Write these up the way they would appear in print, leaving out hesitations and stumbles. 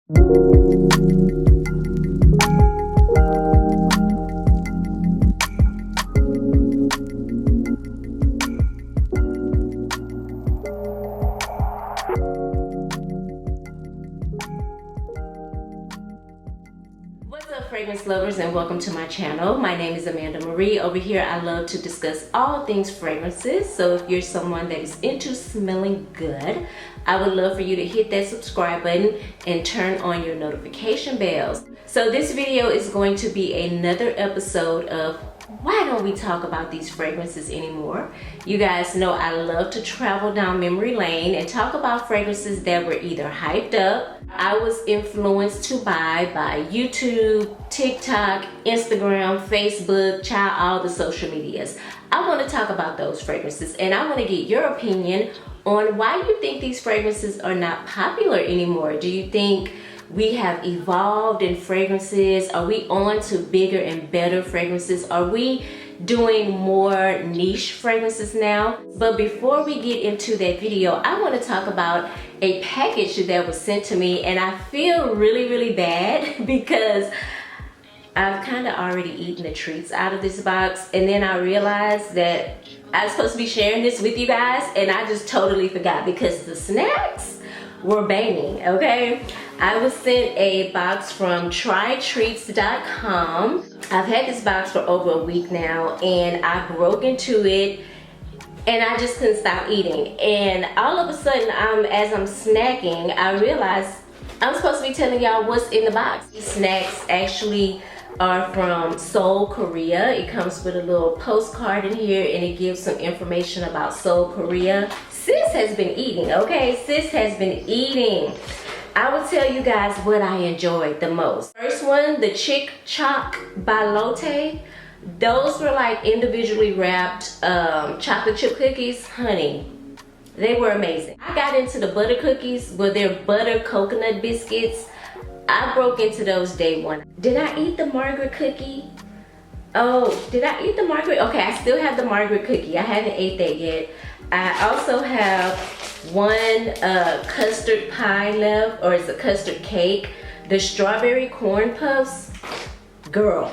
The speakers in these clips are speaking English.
What's up, fragrance lovers, and welcome to my channel. My name is Amanda Marie. Over here I love to discuss all things fragrances, so if you're someone that is into smelling good, I would love for you to hit that subscribe button and turn on your notification bells. So this video is going to be another episode of why don't we talk about these fragrances anymore? You guys know I love to travel down memory lane and talk about fragrances that were either hyped up, I was influenced to buy by YouTube, TikTok, Instagram, Facebook, all the social medias. I want to talk about those fragrances, and I want to get your opinion on why you think these fragrances are not popular anymore. Do you think we have evolved in fragrances? Are we on to bigger and better fragrances? Are we doing more niche fragrances now? But before we get into that video, I want to talk about a package that was sent to me, and I feel really bad because I've kind of already eaten the treats out of this box, and then I realized that I was supposed to be sharing this with you guys, and I just totally forgot because the snacks were banging, okay? I was sent a box from trytreats.com. I've had this box for over a week now, and I broke into it and I just couldn't stop eating. And all of a sudden, as I'm snacking, I realized I'm supposed to be telling y'all what's in the box. These snacks actually are from Seoul, Korea. It comes with a little postcard in here, and it gives some information about Seoul, Korea. Sis has been eating, okay? Sis has been eating. I will tell you guys what I enjoyed the most. First one, the Chick Choc Balotte. Those were like individually wrapped chocolate chip cookies. Honey, they were amazing. I got into the butter cookies with their butter coconut biscuits. I broke into those day one. Did I eat the Margaret cookie? Oh, did I eat the Margaret? Okay, I still have the Margaret cookie. I haven't ate that yet. I also have one custard pie left, or it's a custard cake. The strawberry corn puffs, girl,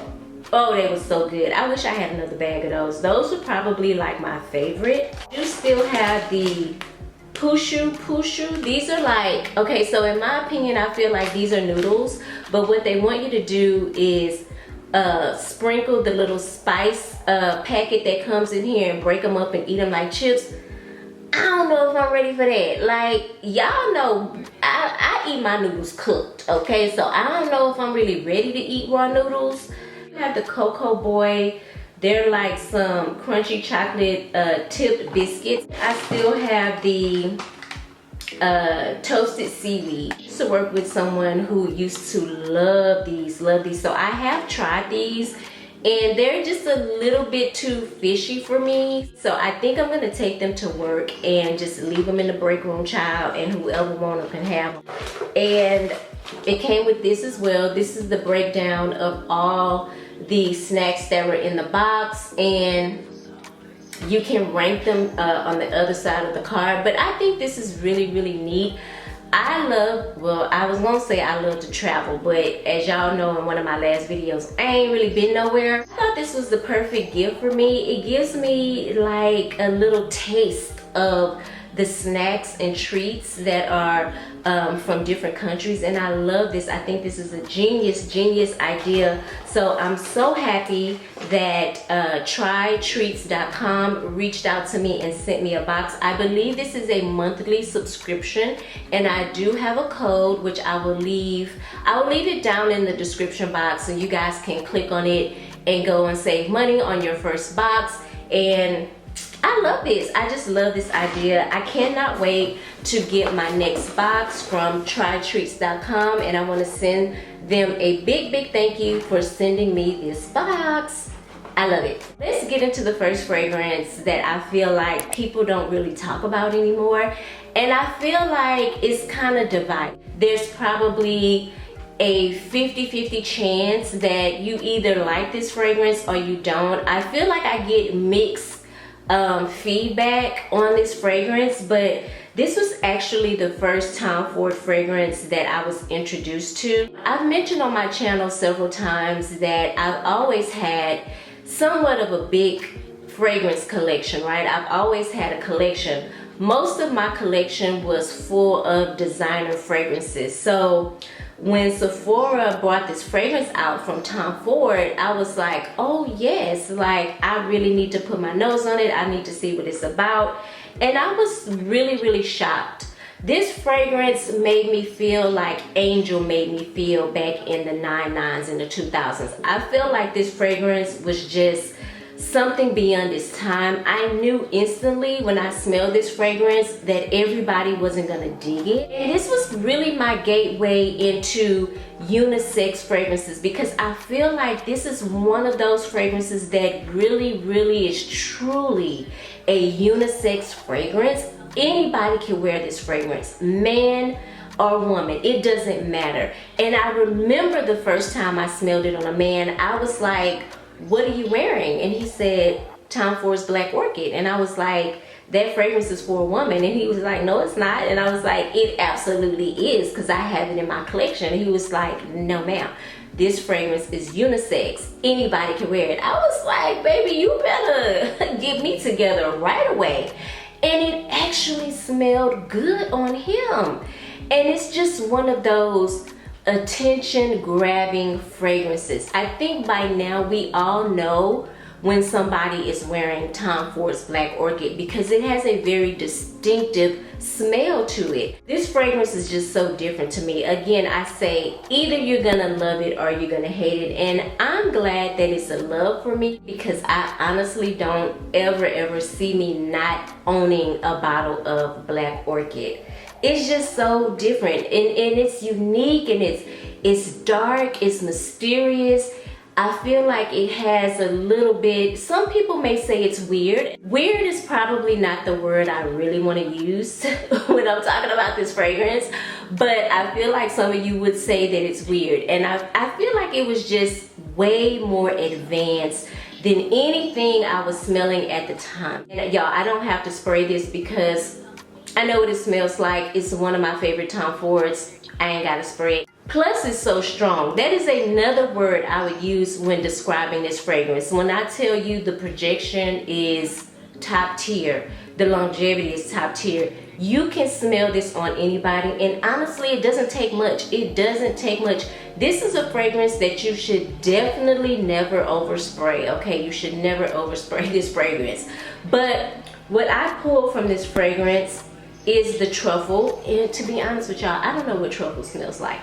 oh, they were so good. I wish I had another bag of those. Those were probably like my favorite. You still have the Pushu. These are like, okay, so in my opinion, I feel like these are noodles, but what they want you to do is sprinkle the little spice packet that comes in here and break them up and eat them like chips. I don't know if I'm ready for that. Like, y'all know I eat my noodles cooked, okay? So I don't know if I'm really ready to eat raw noodles. You have the Cocoa Boy. They're like some crunchy chocolate tipped biscuits. I still have the toasted seaweed. I used to work with someone who used to love these. So I have tried these, and they're just a little bit too fishy for me. So I think I'm gonna take them to work and just leave them in the break room, child, and whoever want them can have them. And it came with this as well. This is the breakdown of all the snacks that were in the box, and you can rank them on the other side of the card. But I think this is really neat. I love, well, I was gonna say I love to travel, but as y'all know in one of my last videos, I ain't really been nowhere. I thought this was the perfect gift for me. It gives me like a little taste of the snacks and treats that are from different countries, and I love this. I think this is a genius idea. So I'm so happy that trytreats.com reached out to me and sent me a box. I believe this is a monthly subscription, and I do have a code which I will leave it down in the description box, so you guys can click on it and go and save money on your first box. And I love this. I just love this idea. I cannot wait to get my next box from trytreats.com, and I want to send them a big thank you for sending me this box. I love it. Let's get into the first fragrance that I feel like people don't really talk about anymore, and I feel like it's kind of divided. There's probably a 50-50 chance that you either like this fragrance or you don't. I feel like I get mixed feedback on this fragrance, but This was actually the first Tom Ford fragrance that I was introduced to. I've mentioned on my channel several times that I've always had somewhat of a big fragrance collection, right? I've always had a collection. Most of my collection was full of designer fragrances. So when Sephora brought this fragrance out from Tom Ford, I was like, oh yes, like I really need to put my nose on it. I need to see what it's about. And I was really shocked. This fragrance made me feel like Angel made me feel back in the 99s and the 2000s. I feel like this fragrance was just something beyond its time. I knew instantly when I smelled this fragrance that everybody wasn't gonna dig it. And this was really my gateway into unisex fragrances, because I feel like this is one of those fragrances that really is truly a unisex fragrance. Anybody can wear this fragrance, man or woman, it doesn't matter. And I remember the first time I smelled it on a man, I was like, what are you wearing? And he said, Tom Ford's Black Orchid. And I was like, that fragrance is for a woman. And he was like, no, it's not. And I was like, it absolutely is, because I have it in my collection. And he was like, no ma'am, this fragrance is unisex. Anybody can wear it. I was like, baby, you better get me together right away. And it actually smelled good on him. And it's just one of those attention grabbing fragrances. I think by now we all know when somebody is wearing Tom Ford's Black Orchid, because it has a very distinctive smell to it. This fragrance is just so different to me. Again, I say either you're gonna love it or you're gonna hate it, and I'm glad that it's a love for me, because I honestly don't ever see me not owning a bottle of Black Orchid. It's just so different, and it's unique, and it's dark, it's mysterious. I feel like it has a little bit, some people may say it's weird. Weird is probably not the word I really want to use when I'm talking about this fragrance, but I feel like some of you would say that it's weird. And I feel like it was just way more advanced than anything I was smelling at the time. And y'all, I don't have to spray this because I know what it smells like. It's one of my favorite Tom Fords. I ain't gotta spray it. Plus, it's so strong. That is another word I would use when describing this fragrance. When I tell you the projection is top tier, the longevity is top tier, you can smell this on anybody, and honestly, it doesn't take much. It doesn't take much. This is a fragrance that you should definitely never overspray, okay? You should never overspray this fragrance. But what I pulled from this fragrance is the truffle, and to be honest with y'all, I don't know what truffle smells like.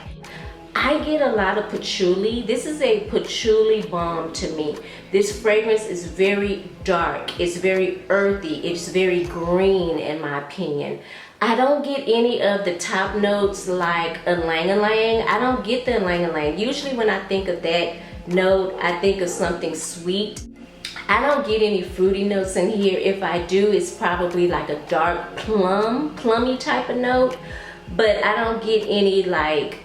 I get a lot of patchouli. This is a patchouli bomb to me. This fragrance is very dark, it's very earthy, it's very green in my opinion. I don't get any of the top notes like ylang-ylang. I don't get the ylang-ylang. Usually when I think of that note, I think of something sweet. I don't get any fruity notes in here. If I do, it's probably like a dark plummy type of note. But I don't get any like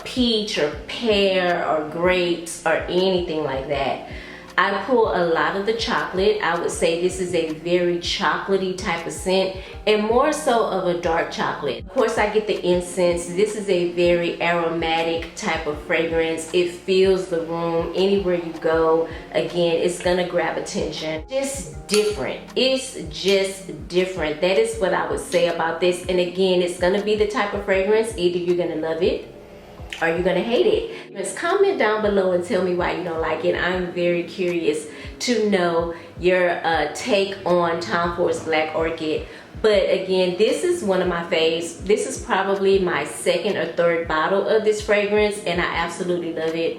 peach or pear or grapes or anything like that. I pull a lot of the chocolate. I would say this is a very chocolatey type of scent, and more so of a dark chocolate. Of course, I get the incense. This is a very aromatic type of fragrance. It fills the room anywhere you go. Again, it's gonna grab attention. Just different. It's just different. That is what I would say about this. And again, it's gonna be the type of fragrance, either you're gonna love it or you're gonna hate it. Just comment down below and tell me why you don't like it. I'm very curious to know your take on Tom Ford's Black Orchid. But again, this is one of my faves. This is probably my second or third bottle of this fragrance, and I absolutely love it.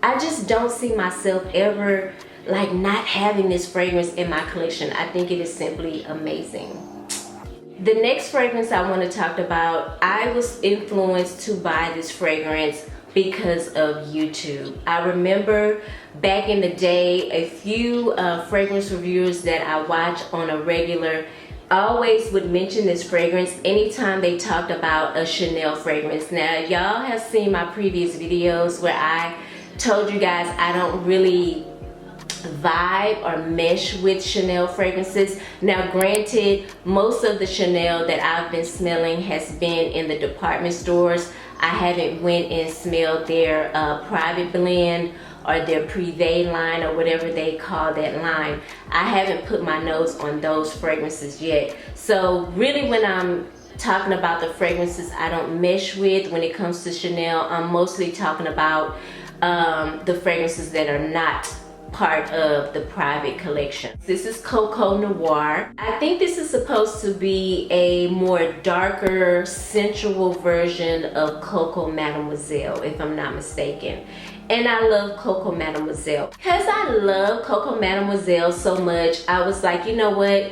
I just don't see myself ever like not having this fragrance in my collection. I think it is simply amazing. The next fragrance I want to talk about, I was influenced to buy this fragrance because of YouTube. I remember back in the day, a few fragrance reviewers that I watch on a regular always would mention this fragrance anytime they talked about a Chanel fragrance. Now, y'all have seen my previous videos where I told you guys I don't really vibe or mesh with Chanel fragrances. Now granted, most of the Chanel that I've been smelling has been in the department stores. I haven't went and smelled their private blend or their privé line or whatever they call that line. I haven't put my nose on those fragrances yet. So really, when I'm talking about the fragrances I don't mesh with when it comes to Chanel, I'm mostly talking about the fragrances that are not part of the private collection. This is Coco Noir. I think this is supposed to be a more darker, sensual version of Coco Mademoiselle, if I'm not mistaken. And I love Coco Mademoiselle. Because I love Coco Mademoiselle so much, I was like, you know what?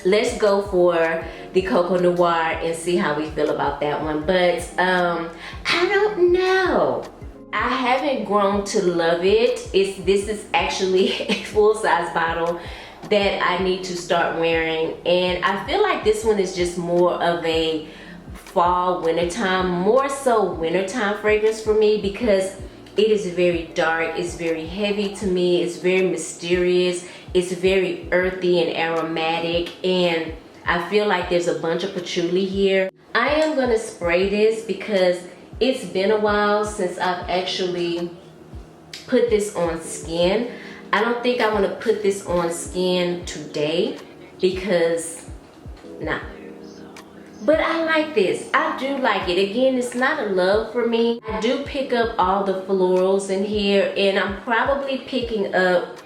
Let's go for the Coco Noir and see how we feel about that one. But I don't know. I haven't grown to love it. This is actually a full-size bottle that I need to start wearing. And I feel like this one is just more of a fall, wintertime, more so wintertime fragrance for me, because it is very dark, it's very heavy to me, it's very mysterious, it's very earthy and aromatic, and I feel like there's a bunch of patchouli here. I am gonna spray this because it's been a while since I've actually put this on skin. I don't think I wanna put this on skin today because, nah. But I like this. I do like it. Again, it's not a love for me. I do pick up all the florals in here, and I'm probably picking up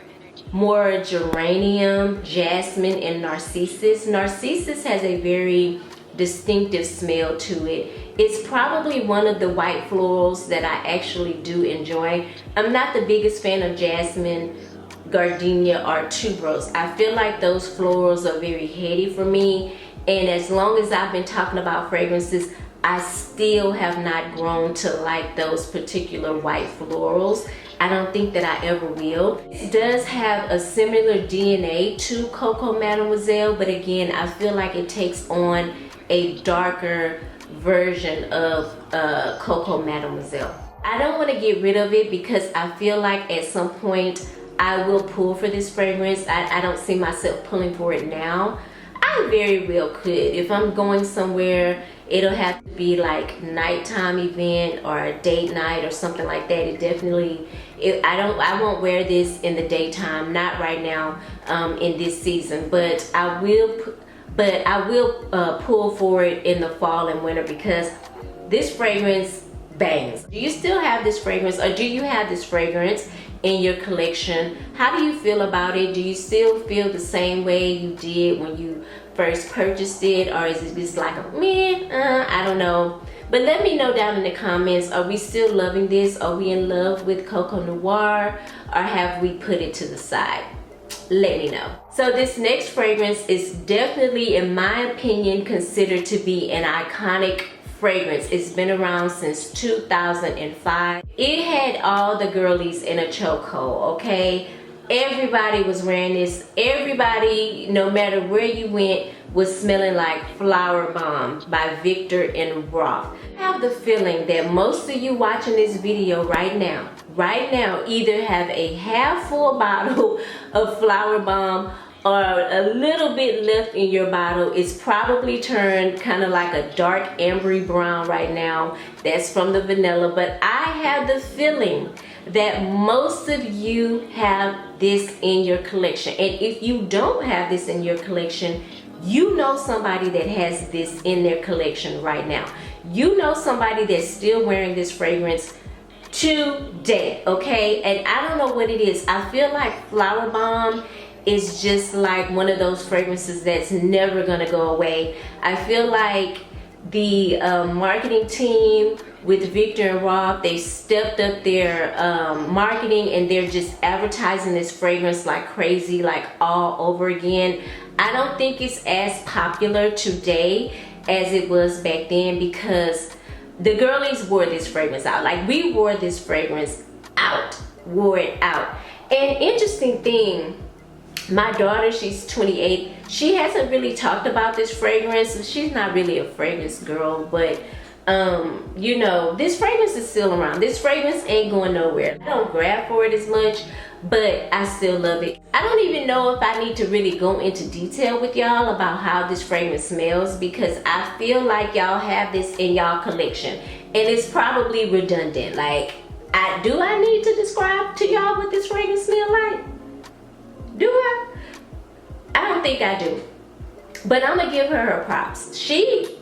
more geranium, jasmine, and narcissus. Narcissus has a very distinctive smell to it. It's probably one of the white florals that I actually do enjoy. I'm not the biggest fan of jasmine, gardenia, or tuberose. I feel like those florals are very heady for me. And as long as I've been talking about fragrances, I still have not grown to like those particular white florals. I don't think that I ever will. It does have a similar DNA to Coco Mademoiselle, but again, I feel like it takes on a darker version of Coco Mademoiselle. I don't want to get rid of it because I feel like at some point I will pull for this fragrance. I don't see myself pulling for it now. I very well could. If I'm going somewhere, it'll have to be like nighttime event or a date night or something like that. It definitely, I won't wear this in the daytime, not right now in this season, but I will pull for it in the fall and winter because this fragrance bangs. Do you still have this fragrance, or do you have this fragrance in your collection? How do you feel about it? Do you still feel the same way you did when you first purchased it, or is it just like a meh? I don't know. But let me know down in the comments, are we still loving this? Are we in love with Coco Noir, or have we put it to the side? Let me know. So this next fragrance is definitely, in my opinion, considered to be an iconic fragrance. It's been around since 2005. It had all the girlies in a chokehold, okay? Everybody was wearing this. Everybody, no matter where you went, was smelling like Flowerbomb by Viktor and Rolf. I have the feeling that most of you watching this video right now, either have a half full bottle of Flowerbomb or a little bit left in your bottle. It's probably turned kind of like a dark ambery brown right now. That's from the vanilla, but I have the feeling that most of you have this in your collection. And if you don't have this in your collection, you know somebody that has this in their collection right now. You know somebody that's still wearing this fragrance today, okay? And I don't know what it is. I feel like Flowerbomb is just like one of those fragrances that's never gonna go away. I feel like the marketing team with Viktor and Rolf, they stepped up their marketing, and they're just advertising this fragrance like crazy, like all over again. I don't think it's as popular today as it was back then, because the girlies wore this fragrance out. Like, we wore this fragrance out, wore it out. And interesting thing, my daughter, she's 28, she hasn't really talked about this fragrance. She's not really a fragrance girl, but You know, this fragrance is still around. This fragrance ain't going nowhere. I don't grab for it as much, but I still love it. I don't even know if I need to really go into detail with y'all about how this fragrance smells, because I feel like y'all have this in y'all collection and it's probably redundant. Like, do I need to describe to y'all what this fragrance smells like? Do I? I don't think I do. But I'm gonna give her her props.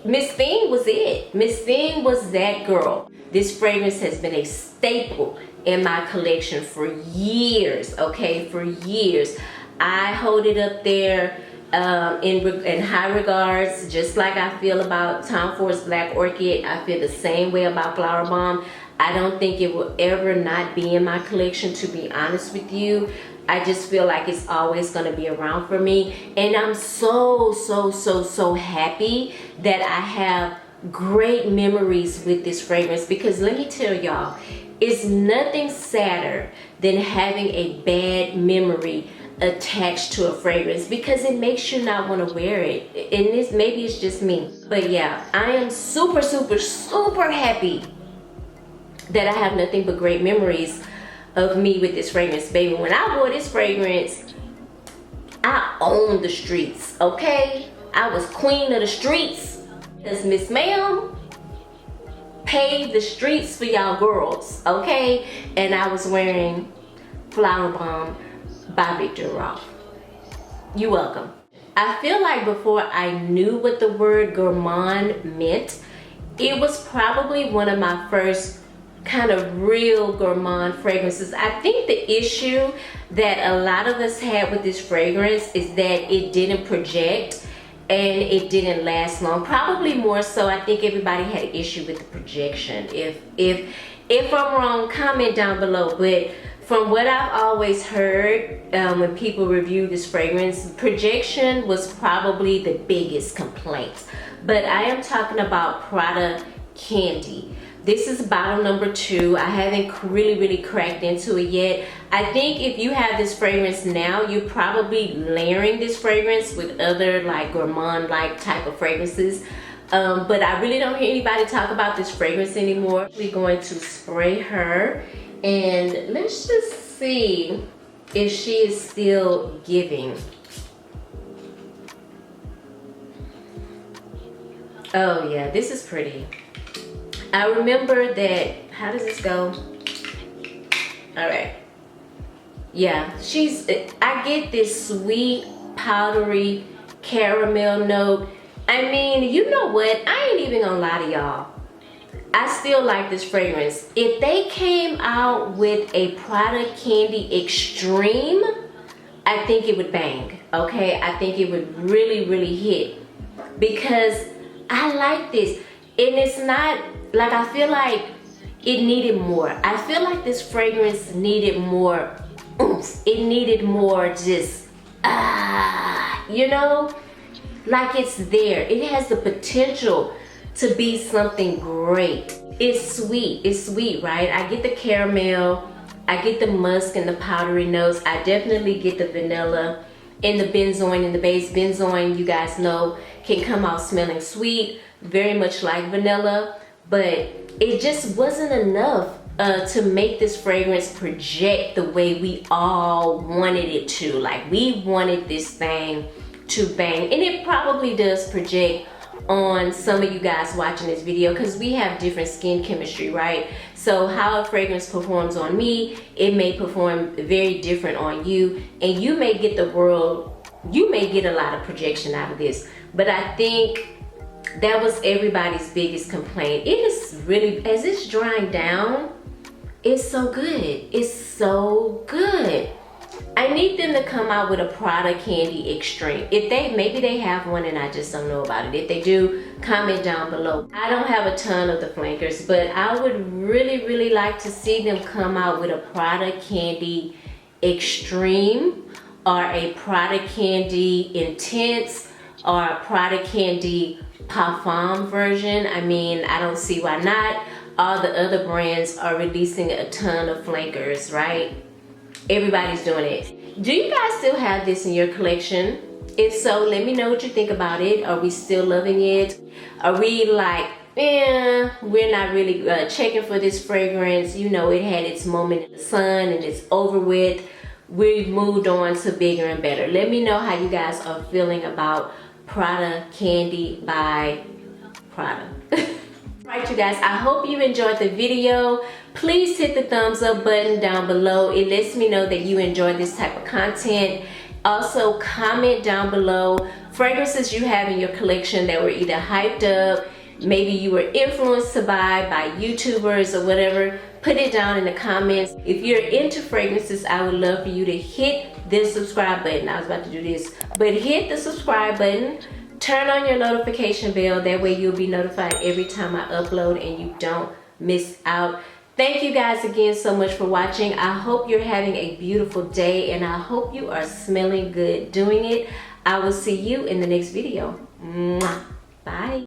Miss Thing was it. Miss Thing was that girl. This fragrance has been a staple in my collection for years, okay, for years. I hold it up there in high regards, just like I feel about Tom Ford's Black Orchid. I feel the same way about Flowerbomb. I don't think it will ever not be in my collection, to be honest with you. I just feel like it's always gonna be around for me. And I'm so happy that I have great memories with this fragrance, because let me tell y'all, it's nothing sadder than having a bad memory attached to a fragrance, because it makes you not want to wear it. And this, maybe it's just me, but yeah, I am super happy that I have nothing but great memories of me with this fragrance. Baby, when I wore this fragrance, I owned the streets, okay? I was queen of the streets, because Miss Ma'am paved the streets for y'all girls, okay? And I was wearing Flowerbomb by Viktor Rolf. You're welcome. I feel like before I knew what the word gourmand meant, it was probably one of my first kind of real gourmand fragrances. I think the issue that a lot of us had with this fragrance is that it didn't project and it didn't last long. Probably more so, I think everybody had an issue with the projection. If I'm wrong, comment down below. But from what I've always heard when people review this fragrance, projection was probably the biggest complaint. But I am talking about Prada Candy. This is bottle number 2. I haven't really cracked into it yet. I think if you have this fragrance now, you're probably layering this fragrance with other like gourmand-like type of fragrances. But I really don't hear anybody talk about this fragrance anymore. We're going to spray her, and let's just see if she is still giving. Oh yeah, this is pretty. I remember that, how does this go? All right. Yeah, I get this sweet, powdery caramel note. I mean, you know what? I ain't even gonna lie to y'all. I still like this fragrance. If they came out with a Prada Candy Extreme, I think it would bang, okay? I think it would really hit, because I like this. And it's not, like, I feel like it needed more. I feel like this fragrance needed more oomph. It needed more just, you know? Like, it's there. It has the potential to be something great. It's sweet, right? I get the caramel, I get the musk and the powdery notes. I definitely get the vanilla and the benzoin and the base. Benzoin, you guys know, can come out smelling sweet, very much like vanilla, but it just wasn't enough to make this fragrance project the way we all wanted it to. Like, we wanted this thing to bang, and it probably does project on some of you guys watching this video, because we have different skin chemistry, right? So how a fragrance performs on me, it may perform very different on you, and you may get a lot of projection out of this. But I think that was everybody's biggest complaint. It is really, as it's drying down, it's so good. It's so good. I need them to come out with a Prada Candy Extreme. If maybe they have one and I just don't know about it. If they do, comment down below. I don't have a ton of the flankers, but I would really like to see them come out with a Prada Candy Extreme, or a Prada Candy Intense, or a Prada Candy Parfum version. I mean, I don't see why not. All the other brands are releasing a ton of flankers, right? Everybody's doing it. Do you guys still have this in your collection? If so, let me know what you think about it. Are we still loving it? Are we like yeah, we're not really checking for this fragrance. You know, it had its moment in the sun and it's over with. We've moved on to bigger and better. Let me know how you guys are feeling about Prada Candy by Prada. Alright, you guys, I hope you enjoyed the video. Please hit the thumbs up button down below. It lets me know that you enjoy this type of content. Also, comment down below fragrances you have in your collection that were either hyped up, maybe you were influenced to buy by YouTubers or whatever. Put it down in the comments. If you're into fragrances, I would love for you to hit this subscribe button. I was about to do this, but hit the subscribe button. Turn on your notification bell. That way you'll be notified every time I upload and you don't miss out. Thank you guys again so much for watching. I hope you're having a beautiful day and I hope you are smelling good doing it. I will see you in the next video. Mwah. Bye.